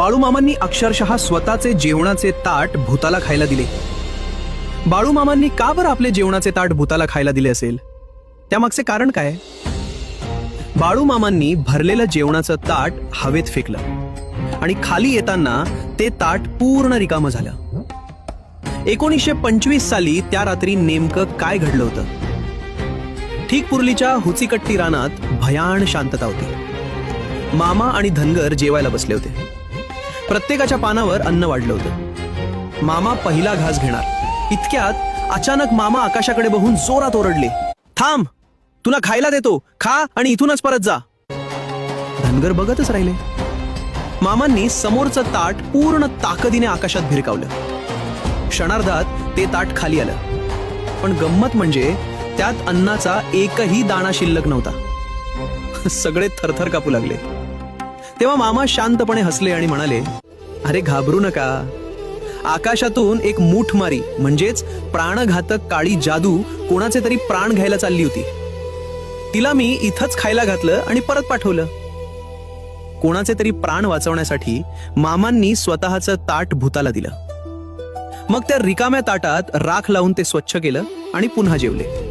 बाळूमामांनी अक्षरशः स्वतःचे जेवणाचे ताट भूताला खायला दिले. बाळूमामांनी का बरं आपले जेवणाचे ताट भूताला खायला दिले असेल? त्यामागचे कारण काय? बाळूमामांनी भरलेलं जेवणाचं ताट हवेत फेकलं आणि खाली येताना ते ताट पूर्ण रिकामं झालं. 1925 साली त्या रात्री नेमकं काय घडलं होतं? ठीक पुर्लीच्या हुचीकट्टी रानात भयान शांतता होती. मामा आणि धनगर जेवायला बसले होते. प्रत्येकाच्या पानावर अन्न वाढलं होतं. मामा पहिला घास घेणार इतक्यात अचानक मामा आकाशाकडे बघून जोरात ओरडले, थांब, तुला खायला देतो, खा आणि इथूनच परत जा. धनगर बघतच राहिले. मामांनी समोरचं ताट पूर्ण ताकदीने आकाशात भिरकावलं. क्षणार्धात ते ताट खाली आलं. पण गंमत म्हणजे त्यात अन्नाचा एकही दाणा शिल्लक नव्हता. सगळे थरथर कापू लागले. तेव्हा मामा शांतपणे हसले आणि म्हणाले, अरे घाबरू नका. आकाशातून एक मूठमारी म्हणजेच प्राणघातक काळी जादू कोणाचे तरी प्राण घ्यायला चालली होती. तिला मी इथंच खायला घातलं आणि परत पाठवलं. कोणाचे तरी प्राण वाचवण्यासाठी मामांनी स्वतःचं ताट भूताला दिलं. मग त्या रिकाम्या ताटात राख लावून ते स्वच्छ केलं आणि पुन्हा जेवले.